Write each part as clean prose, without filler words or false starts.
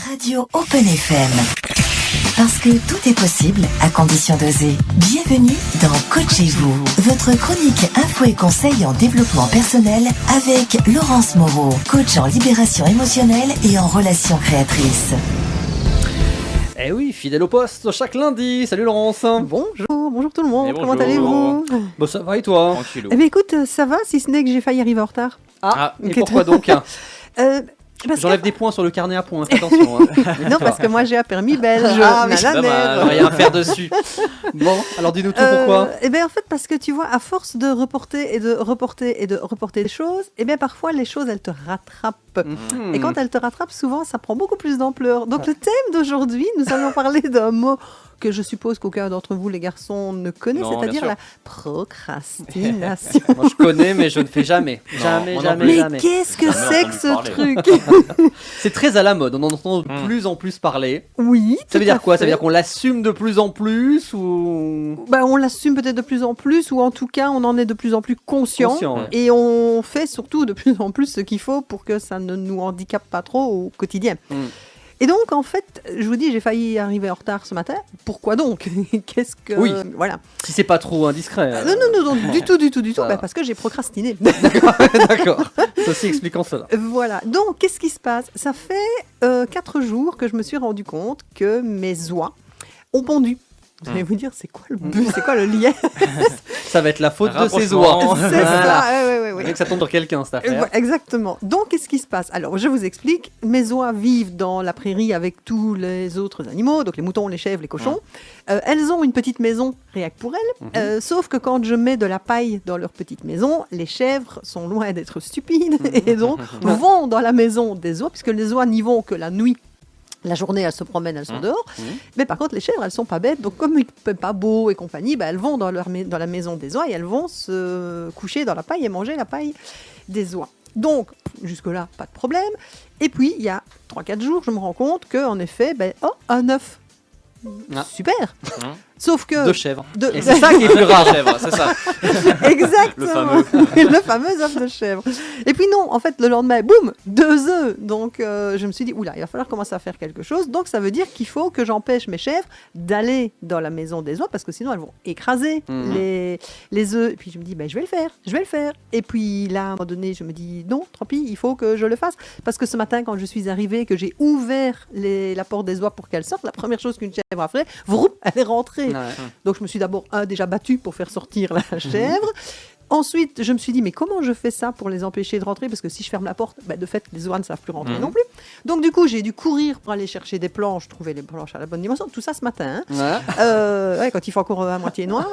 Radio Open FM. Parce que tout est possible à condition d'oser. Bienvenue dans Coachez-vous, votre chronique info et conseils en développement personnel avec Laurence Moreau, coach en libération émotionnelle et en relations créatrices. Eh oui, fidèle au poste chaque lundi. Salut Laurence. Bonjour tout le monde, Et comment bonjour. allez-vous? Bon, ça va et toi? Tranquillou. Eh bien écoute, ça va, si ce n'est que j'ai failli arriver en retard. Et pourquoi donc? Parce J'enlève des points sur le carnet à points, fais attention. Non, parce que moi j'ai un permis belge. Ah, mais Nanana. c'est dommage, rien à faire dessus. Bon, alors dis-nous tout pourquoi. Eh bien en fait, parce que tu vois, à force de reporter et de reporter et de reporter des choses, eh bien parfois les choses elles te rattrapent. Et quand elles te rattrapent, souvent ça prend beaucoup plus d'ampleur. Donc le thème d'aujourd'hui, nous allons parler d'un mot que je suppose qu'aucun d'entre vous les garçons ne connaît, Non, c'est-à-dire bien la procrastination. Moi je connais, mais je ne fais jamais. Jamais, moi non jamais, Mais jamais. qu'est-ce que Jamais c'est que entendu ce parler. truc? C'est très à la mode, on en entend de plus en plus parler. Oui. Ça veut tout à dire quoi? Ça veut fait. dire qu'on l'assume de plus en plus ou... Bah, on l'assume peut-être de plus en plus, ou en tout cas, on en est de plus en plus conscient. Conscient, ouais. Et on fait surtout de plus en plus ce qu'il faut pour que ça ne nous handicape pas trop au quotidien. Et donc, en fait, je vous dis, j'ai failli arriver en retard ce matin. Pourquoi donc? Qu'est-ce que... Oui. Voilà. Si c'est pas trop indiscret. Non, du tout. Ça Bah, va. parce que j'ai procrastiné. D'accord. Ceci expliquant cela. Voilà. Donc, qu'est-ce qui se passe? Ça fait 4 jours que je me suis rendu compte que mes oies ont pondu. Vous allez vous dire, c'est quoi le but? C'est quoi le lien? Ça va être la faute Un de ses rapprochement. oies. C'est ça. Ouais. Faudrait que ça tombe sur quelqu'un cette affaire. Exactement. Donc, qu'est-ce qui se passe? Alors, je vous explique. Mes oies vivent dans la prairie avec tous les autres animaux, donc les moutons, les chèvres, les cochons. Elles ont une petite maison rien que pour elles. Sauf que quand je mets de la paille dans leur petite maison, les chèvres sont loin d'être stupides et donc vont dans la maison des oies, puisque les oies n'y vont que la nuit. La journée, elles se promènent, elles sont dehors. Mais par contre, les chèvres, elles sont pas bêtes. Donc, comme il ne fait pas beau et compagnie, bah, elles vont dans la maison des oies et elles vont se coucher dans la paille et manger la paille des oies. Donc, jusque-là, pas de problème. Et puis, il y a 3-4 jours, je me rends compte qu'en effet, un œuf. Ah. Super. Sauf que... De chèvre. de- Et c'est ça qui est plus rare. Chèvre, c'est ça. Exactement. Le fameux œuf de chèvre. Et puis non, en fait, le lendemain, boum, 2 œufs. Donc, je me suis dit, oula, il va falloir commencer à faire quelque chose. Donc, ça veut dire qu'il faut que j'empêche mes chèvres d'aller dans la maison des oies, parce que sinon, elles vont écraser les œufs. Et puis, je me dis, je vais le faire. Et puis, là, à un moment donné, je me dis, non, tant pis, il faut que je le fasse. Parce que ce matin, quand je suis arrivée, que j'ai ouvert la porte des oies pour qu'elles sortent, la première chose qu'une chèvre a fait, vroup, elle est rentrée. Ouais. Donc je me suis d'abord déjà battue pour faire sortir la chèvre. Ensuite, je me suis dit, mais comment je fais ça pour les empêcher de rentrer? Parce que si je ferme la porte, de fait, les oies ne savent plus rentrer non plus. Donc du coup, j'ai dû courir pour aller chercher des planches, trouver les planches à la bonne dimension. Tout ça ce matin. Ouais. Quand il faut encore à moitié noir.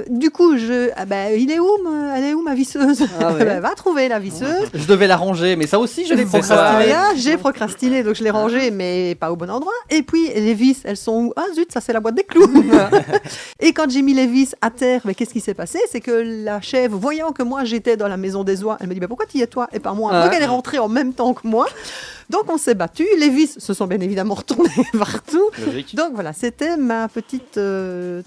Du coup, elle est où ma visseuse? Ah ouais. Va trouver la visseuse. Je devais la ranger, mais ça aussi je l'ai C'est procrastiné. ça. J'ai procrastiné, donc je l'ai rangée, mais pas au bon endroit. Et puis, les vis, elles sont où? Ah zut, ça c'est la boîte des clous. Et quand j'ai mis les vis à terre, qu'est-ce qui s'est passé? C'est que la chèvre, voyant que moi j'étais dans la maison des oies, elle me dit, pourquoi tu y es toi et pas moi? Donc elle est rentrée en même temps que moi. Donc on s'est battu, les vis se sont bien évidemment retournées partout. Logique. Donc voilà, c'était ma petite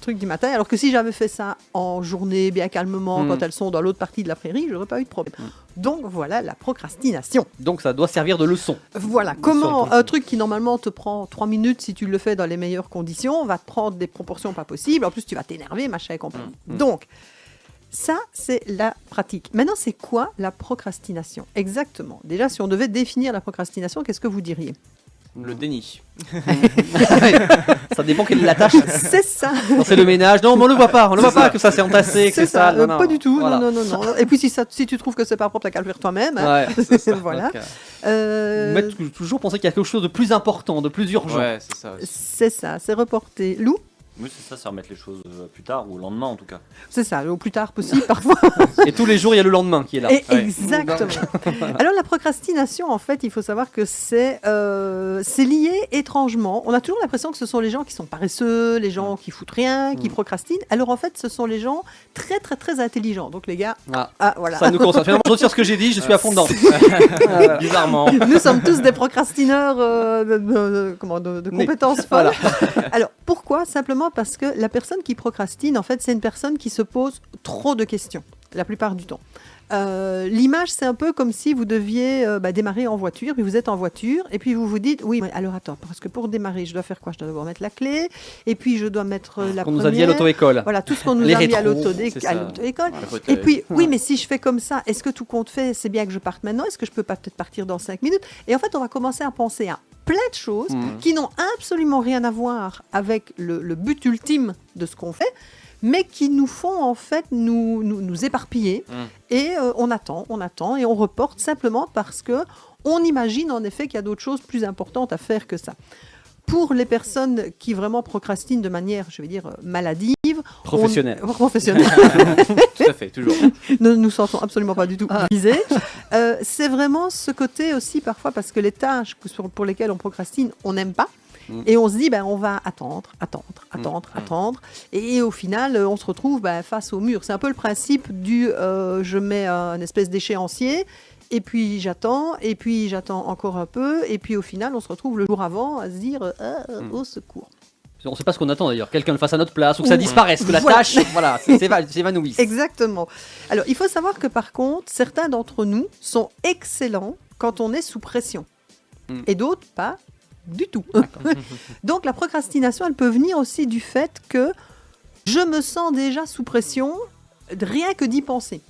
truc du matin. Alors que si j'avais fait ça en journée, bien calmement, quand elles sont dans l'autre partie de la prairie, j'aurais pas eu de problème. Donc voilà la procrastination. Donc ça doit servir de leçon. Voilà, comment un truc qui normalement te prend 3 minutes si tu le fais dans les meilleures conditions, va te prendre des proportions pas possibles. En plus, tu vas t'énerver, machin et compagnie. Donc, ça, c'est la pratique. Maintenant, c'est quoi la procrastination? Exactement. Déjà, si on devait définir la procrastination, qu'est-ce que vous diriez? Le déni. Ça dépend quelle est la tâche. C'est ça. Quand c'est le ménage, non, mais on ne voit pas. On ne voit pas que ça s'est entassé, que c'est ça. sale. Non, non. Pas du tout. Voilà. Non. Et puis, si tu trouves que c'est pas propre, t'as qu'à le faire toi-même. Hein. Ouais, c'est ça. Voilà. Donc, Euh, mais toujours penser qu'il y a quelque chose de plus important, de plus urgent. Ouais, c'est ça aussi. c'est ça, c'est reporté. Lou? Oui, c'est ça, c'est remettre les choses plus tard ou le lendemain en tout cas. C'est ça, au plus tard possible parfois. Et tous les jours, il y a le lendemain qui est là. Et Ouais. exactement. Alors la procrastination, en fait, il faut savoir que c'est lié étrangement. On a toujours l'impression que ce sont les gens qui sont paresseux, les gens qui foutent rien, qui procrastinent. Alors en fait, ce sont les gens très très très intelligents. Donc les gars, voilà. Ça nous concerne. Finalement, je retire ce que j'ai dit, je suis à fond dedans. Bizarrement. Nous sommes tous des procrastineurs de compétences folles. Alors, pourquoi? Simplement parce que la personne qui procrastine, en fait, c'est une personne qui se pose trop de questions. la plupart du temps. L'image, c'est un peu comme si vous deviez démarrer en voiture, puis vous êtes en voiture, et puis vous vous dites, oui, mais alors attends, parce que pour démarrer, je dois faire quoi? Je dois d'abord mettre la clé, et puis je dois mettre la Qu'on première. nous a dit à l'auto-école. Voilà, tout ce qu'on nous Les a mis à rétros, l'auto-école. Le fauteuil. Et puis, oui, mais si je fais comme ça, est-ce que tout compte fait, c'est bien que je parte maintenant? Est-ce que je peux pas peut-être partir dans 5 minutes? Et en fait, on va commencer à penser à plein de choses qui n'ont absolument rien à voir avec le but ultime de ce qu'on fait, mais qui nous font en fait nous éparpiller. Et on attend, et on reporte simplement parce que on imagine en effet qu'il y a d'autres choses plus importantes à faire que ça. Pour les personnes qui vraiment procrastinent de manière, je vais dire, maladive... Professionnelle. Professionnelle. Tout à fait, toujours. Ne nous sentons absolument pas du tout visés. C'est vraiment ce côté aussi parfois, parce que les tâches pour lesquelles on procrastine, on n'aime pas. Et on se dit, on va attendre. Et au final, on se retrouve face au mur. C'est un peu le principe du je mets un espèce d'échéancier, et puis j'attends encore un peu, et puis au final, on se retrouve le jour avant à se dire au secours. On ne sait pas ce qu'on attend d'ailleurs, quelqu'un le fasse à notre place, ou que ça disparaisse, que la tâche s'évanouisse. Exactement. Alors, il faut savoir que par contre, certains d'entre nous sont excellents quand on est sous pression, et d'autres pas du tout. Donc la procrastination, elle peut venir aussi du fait que je me sens déjà sous pression, rien que d'y penser.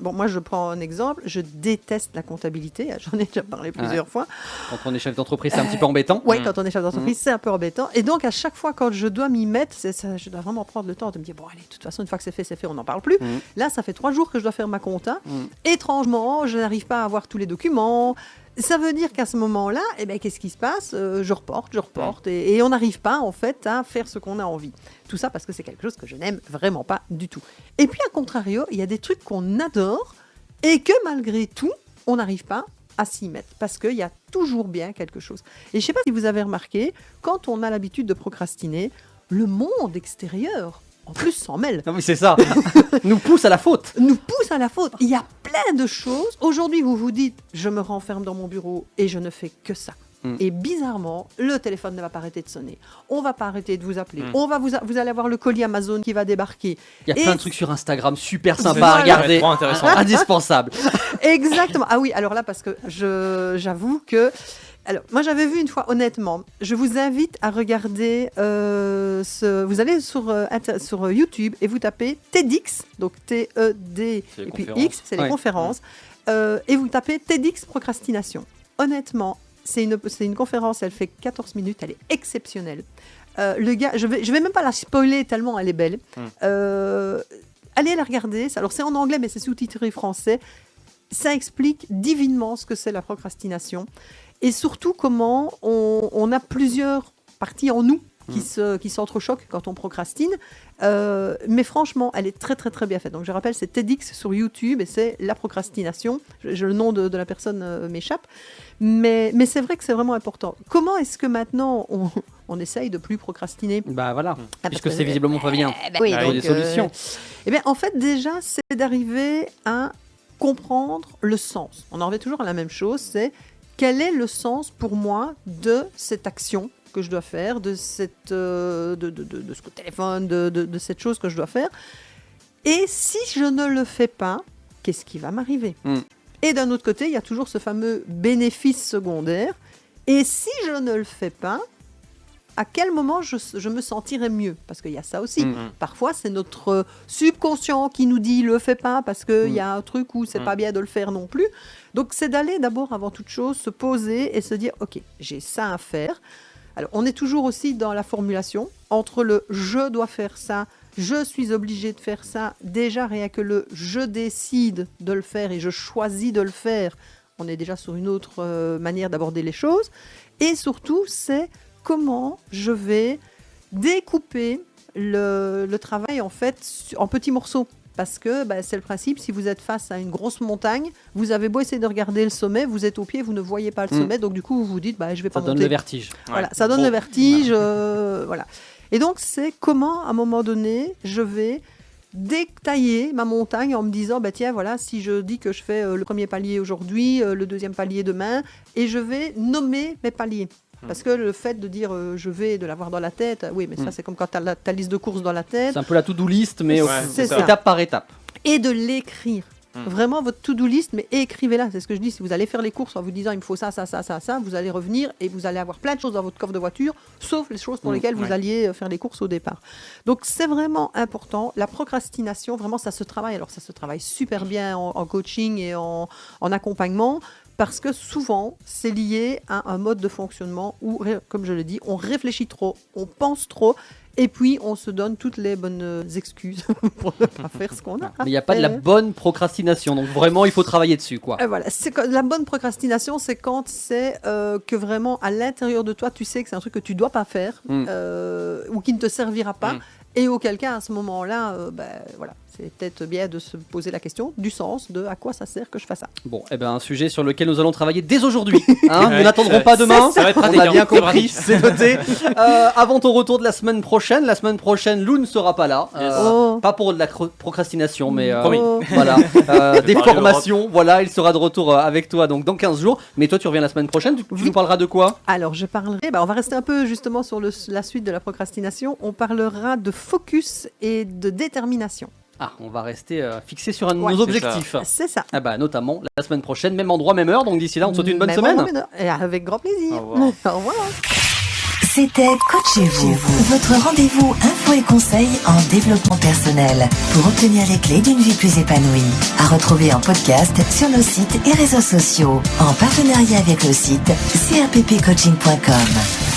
Bon, moi je prends un exemple, je déteste la comptabilité, j'en ai déjà parlé plusieurs fois. Quand on est chef d'entreprise, c'est un petit peu embêtant. Oui, quand on est chef d'entreprise, c'est un peu embêtant. Et donc à chaque fois quand je dois m'y mettre, je dois vraiment prendre le temps de me dire, bon allez, de toute façon, une fois que c'est fait, on n'en parle plus. Là, ça fait 3 jours que je dois faire ma compta. Étrangement, je n'arrive pas à avoir tous les documents. Ça veut dire qu'à ce moment-là, qu'est-ce qui se passe? Je reporte, et on n'arrive pas en fait à faire ce qu'on a envie. Tout ça parce que c'est quelque chose que je n'aime vraiment pas du tout. Et puis à contrario, il y a des trucs qu'on adore et que malgré tout, on n'arrive pas à s'y mettre parce qu'il y a toujours bien quelque chose. Et je ne sais pas si vous avez remarqué, quand on a l'habitude de procrastiner, le monde extérieur en plus s'en mêle. Non mais c'est ça, nous pousse à la faute. Il y a plein de choses. Aujourd'hui, vous vous dites, je me renferme dans mon bureau et je ne fais que ça. Et bizarrement, le téléphone ne va pas arrêter de sonner. On va pas arrêter de vous appeler. Vous allez avoir le colis Amazon qui va débarquer. Il y a plein de trucs sur Instagram super sympas à regarder. Trop intéressant. Indispensable. Exactement. Ah oui, alors là, parce que j'avoue que... Alors, moi, j'avais vu une fois, honnêtement, je vous invite à regarder, vous allez sur YouTube et vous tapez TEDx, donc T-E-D et puis X, c'est les conférences, et vous tapez TEDx procrastination. Honnêtement, c'est une conférence, elle fait 14 minutes, elle est exceptionnelle. Le gars, je vais même pas la spoiler tellement elle est belle. Allez la regarder, alors c'est en anglais mais c'est sous-titré français. Ça explique divinement ce que c'est la procrastination. Et surtout, comment on a plusieurs parties en nous qui s'entrechoquent quand on procrastine. Mais franchement, elle est très, très, très bien faite. Donc, je rappelle, c'est TEDx sur YouTube et c'est la procrastination. Le nom de la personne m'échappe. Mais c'est vrai que c'est vraiment important. Comment est-ce que maintenant, on essaye de plus procrastiner? Voilà, puisque c'est visiblement pas bien. Oui, il y a des solutions. En fait, déjà, c'est d'arriver à comprendre le sens. On en revient toujours à la même chose, c'est quel est le sens pour moi de cette action que je dois faire, de ce téléphone, de cette chose que je dois faire. Et si je ne le fais pas, qu'est-ce qui va m'arriver? Et d'un autre côté, il y a toujours ce fameux bénéfice secondaire. Et si je ne le fais pas, à quel moment je me sentirai mieux? Parce qu'il y a ça aussi. Parfois, c'est notre subconscient qui nous dit « le fais pas » parce qu'il y a un truc où c'est pas bien de le faire non plus. Donc, c'est d'aller d'abord, avant toute chose, se poser et se dire « ok, j'ai ça à faire ». Alors, on est toujours aussi dans la formulation entre le « je dois faire ça », « je suis obligé de faire ça », déjà rien que le « je décide de le faire » et « je choisis de le faire », on est déjà sur une autre manière d'aborder les choses. Et surtout, c'est comment je vais découper le travail en fait en petits morceaux. Parce que c'est le principe, si vous êtes face à une grosse montagne, vous avez beau essayer de regarder le sommet, vous êtes au pied, vous ne voyez pas le sommet, donc du coup vous vous dites je vais pas monter. Ça donne le vertige. Voilà, ça donne le vertige. Voilà. Et donc c'est comment, à un moment donné, je vais détailler ma montagne en me disant tiens, voilà, si je dis que je fais le premier palier aujourd'hui, le deuxième palier demain, et je vais nommer mes paliers. Parce que le fait de dire je vais, de l'avoir dans la tête, oui, mais ça c'est comme quand tu as ta liste de courses dans la tête. C'est un peu la to-do list, mais c'est ça. Étape par étape. et de l'écrire. Vraiment votre to-do list, mais écrivez-la. C'est ce que je dis. Si vous allez faire les courses en vous disant il me faut ça, vous allez revenir et vous allez avoir plein de choses dans votre coffre de voiture, sauf les choses pour lesquelles vous alliez faire les courses au départ. Donc c'est vraiment important. La procrastination, vraiment, ça se travaille. Alors ça se travaille super bien en coaching et en accompagnement. Parce que souvent, c'est lié à un mode de fonctionnement où, comme je le dis, on réfléchit trop, on pense trop, et puis on se donne toutes les bonnes excuses pour ne pas faire ce qu'on a. Mais il n'y a pas de la bonne procrastination, donc vraiment il faut travailler dessus, quoi. Voilà, la bonne procrastination, c'est quand c'est que vraiment à l'intérieur de toi, tu sais que c'est un truc que tu ne dois pas faire ou qui ne te servira pas. Et auquel cas, à ce moment-là, voilà, c'est peut-être bien de se poser la question du sens de à quoi ça sert que je fasse ça. Bon, un sujet sur lequel nous allons travailler dès aujourd'hui. Nous n'attendrons pas demain. Ça va être On pratique, a bien hein, compris, c'est noté. Avant ton retour de la semaine prochaine, Lou ne sera pas là. Pas pour de la procrastination, mais voilà, des formations. Voilà, il sera de retour avec toi donc dans 15 jours. Mais toi, tu reviens la semaine prochaine. Tu nous parleras de quoi ? Alors, je parlerai. On va rester un peu justement sur la suite de la procrastination. On parlera de focus et de détermination. On va rester fixé sur un de nos objectifs. C'est ça. Notamment la semaine prochaine, même endroit, même heure. Donc d'ici là, on te souhaite une bonne semaine. Et avec grand plaisir. Au revoir. Au revoir. C'était Coachez-vous, votre rendez-vous info et conseils en développement personnel pour obtenir les clés d'une vie plus épanouie. À retrouver en podcast sur nos sites et réseaux sociaux en partenariat avec le site crppcoaching.com.